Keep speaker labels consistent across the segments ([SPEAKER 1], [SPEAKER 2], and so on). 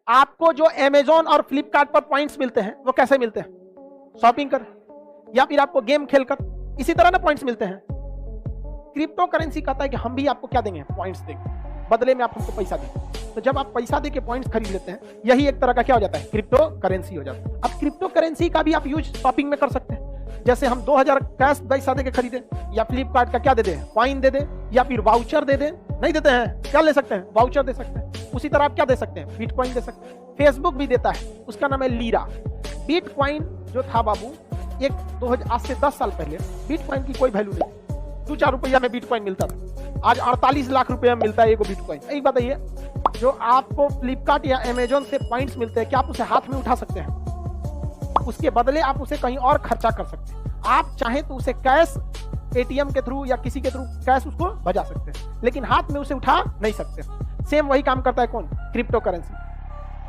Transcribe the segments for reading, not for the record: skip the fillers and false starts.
[SPEAKER 1] आपको जो अमेजोन और फ्लिपकार्ट पर पॉइंट्स मिलते हैं वो कैसे मिलते हैं? शॉपिंग कर या फिर आपको गेम खेलकर, इसी तरह ना पॉइंट्स मिलते हैं। क्रिप्टो करेंसी कहता है कि हम भी आपको क्या देंगे? पॉइंट्स देंगे, बदले में आप हमको पैसा देंगे। तो जब आप पैसा देके पॉइंट्स खरीद लेते हैं, यही एक तरह का क्या हो जाता है? क्रिप्टो करेंसी हो जाता है। अब क्रिप्टो करेंसी का भी आप यूज शॉपिंग में कर सकते हैं। जैसे हम 2000 कैश पैसा देके खरीदे, या फ्लिपकार्ट का क्या दे दें? कॉइन दे दें, या फिर वाउचर दे दें। नहीं देते हैं, क्या ले सकते हैं? वाउचर दे सकते हैं। उसी तरह आप क्या दे सकते हैं? बिटकॉइन दे सकते हैं। फेसबुक भी देता है, उसका नाम है लीरा। बिटकॉइन जो था बाबू, आज से 10 साल पहले बिटकॉइन की कोई वैल्यू नहीं, 2-4 रुपया में बिटकॉइन मिलता था। आज 48 लाख रुपया मिलता है एगो बिटकॉइन। एक बताइए, जो आपको फ्लिपकार्ट या अमेजोन से पॉइंट्स मिलते हैं, क्या आप उसे हाथ में उठा सकते हैं? उसके बदले आप उसे कहीं और खर्चा कर सकते हैं। आप चाहें तो उसे कैश, एटीएम के थ्रू या किसी के थ्रू कैश उसको बजा सकते हैं, लेकिन हाथ में उसे उठा नहीं सकते। सेम वही काम करता है कौन? Crypto currency.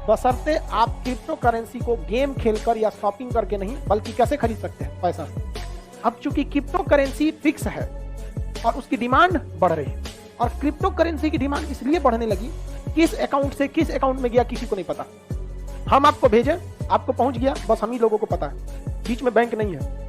[SPEAKER 1] बशर्ते आप क्रिप्टो करेंसी को गेम खेलकर या शॉपिंग करके नहीं, बल्कि कैसे खरीद सकते हैं? पैसा से। अब चूंकि क्रिप्टो करेंसी फिक्स है और उसकी डिमांड बढ़ रही है, और क्रिप्टो करेंसी की डिमांड इसलिए बढ़ने लगी, किस अकाउंट से किस अकाउंट में गया किसी को नहीं पता। हम आपको भेजे, आपको पहुंच गया, बस हम ही लोगों को पता है। बीच में बैंक नहीं है।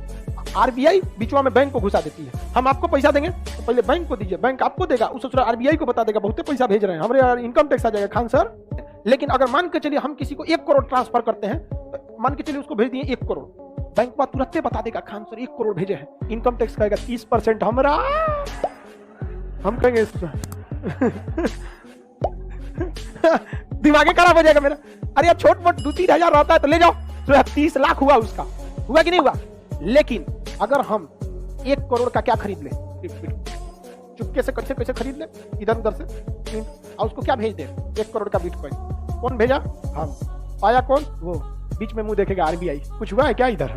[SPEAKER 1] आरबीआई बीचवा में बैंक को घुसा देती है। हम आपको पैसा देंगे तो पहले बैंक को दीजिए, बैंक आपको देगा, उस आरबीआई को बता देगा बहुत पैसा भेज रहे हैं, हमारे इनकम टैक्स आ जाएगा। खान सर, लेकिन अगर मान के चलिए हम किसी को 1 करोड़ ट्रांसफर करते हैं, तो मान के चलिए उसको भेज दिए 1 करोड़, बैंक को तुरंत बता देगा खान सर 1 करोड़ भेजे हैं। इनकम टैक्स कहेगा 30% हमारा, हम कहेंगे दिमागे खराब हो जाएगा मेरा। अरे यार छोट मोट 2-3 हजार रहता है तो ले जाओ, तो 30 लाख हुआ उसका, हुआ कि नहीं हुआ? लेकिन अगर हम 1 करोड़ का क्या खरीद ले, चुपके से कैसे कैसे खरीद ले, इधर उधर से, और उसको क्या भेज दे? 1 करोड़ का बिटकॉइन। कौन भेजा? हम। पाया कौन? वो। बीच में मुंह देखेगा आरबीआई, कुछ हुआ है क्या इधर?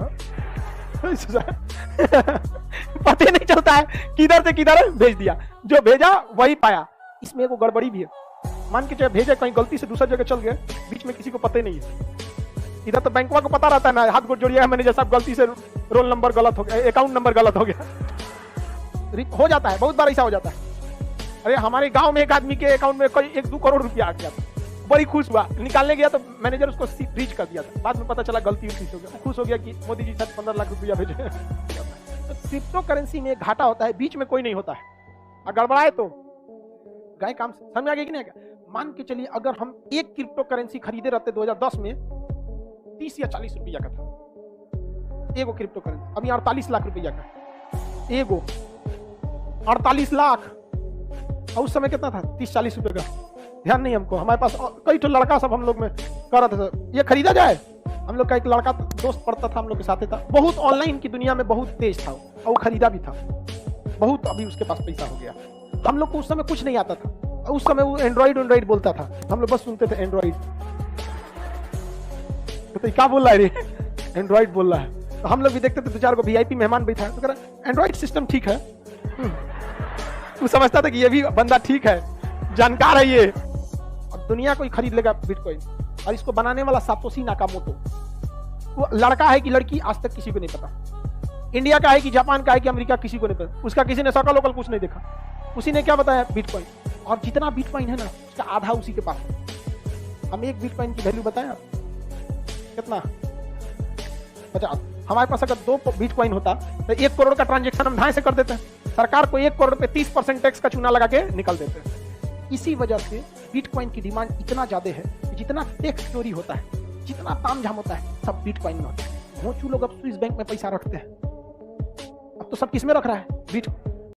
[SPEAKER 1] पता नहीं चलता है किधर से किधर भेज दिया, जो भेजा वही पाया। इसमें एगो गड़बड़ी भी है। मान के चलिए भेजे कहीं गलती से दूसरी जगह चल गए, बीच में किसी को पता ही नहीं है। इधर तो बैंकवा को पता रहता है ना, हाथ गोड़ जोड़िया है मैनेजर साहब, गलती से रोल नंबर गलत हो गया, अकाउंट नंबर गलत हो गया, हो जाता है, बहुत बार ऐसा हो जाता है। अरे हमारे गांव में एक आदमी के अकाउंट में कोई 1-2 करोड़ रुपया आ गया था, बड़ी खुश हुआ, निकालने गया तो मैनेजर उसको फ्रीज कर दिया था। बाद में पता चला गलती फ्रीज हो गया, खुश हो गया कि मोदी जी शायद 15 लाख रुपया भेजे। तो क्रिप्टो करेंसी में घाटा होता है, बीच में कोई नहीं होता है, और गड़बड़ाए तो गए काम से। समझ आ गया कि नहीं? मान के चलिए अगर हम एक क्रिप्टो करेंसी खरीदे रहते 2010 में 30 या 40 रुपया का था एगो क्रिप्टो करेंसी, अभी 48 लाख रुपया का एगो, 48 लाख। और उस समय कितना था? 30-40 रुपए का, ध्यान नहीं हमको। हमारे पास कई तो लड़का सब हम लोग में कर रहे थे, ये खरीदा जाए। हम लोग का एक लड़का दोस्त पढ़ता था, हम लोग के साथ था, बहुत ऑनलाइन की दुनिया में बहुत तेज था, और वो खरीदा भी था बहुत। अभी उसके पास पैसा हो गया। हम लोग को उस समय कुछ नहीं आता था, उस समय वो एंड्रॉइड बोलता था, हम लोग बस सुनते थे एंड्रॉइड। तो क्या बोल रहा है रे? एंड्रॉइड बोल रहा है। तो हम लोग भी देखते थे, 2-4 को वीआईपी मेहमान बैठा है, तो कह रहा एंड्रॉइड सिस्टम ठीक है। वो समझता था कि ये भी बंदा ठीक है, जानकार है ये। अब दुनिया कोई खरीद लेगा बिटकॉइन, और इसको बनाने वाला सातोशी नाकामोटो, वो लड़का है कि लड़की आज तक किसी को नहीं पता। इंडिया का है कि जापान का है कि अमेरिका, किसी को नहीं पता। उसका किसी ने सकल लोकल कुछ नहीं देखा, उसी ने क्या बताया? बिटकॉइन। और जितना बिटकॉइन है ना, उसका आधा उसी के पास है। हम एक बिटकॉइन की वैल्यू बताएं आप कितना? 50। हमारे पास अगर 2 बिटकॉइन होता तो 1 करोड़ का ट्रांजेक्शन हम ढाई से कर देते हैं। सरकार को 1 करोड़ पे 30% टैक्स का चूना लगा के निकल देते हैं। इसी वजह से बिटकॉइन की डिमांड इतना ज्यादा है कि जितना टैक्स चोरी होता है, जितना तामझाम होता है, सब बिटकॉइन में होता है। मोचू लोग अब स्विस बैंक में पैसा रखते हैं, अब तो सब किस में रख रहा है?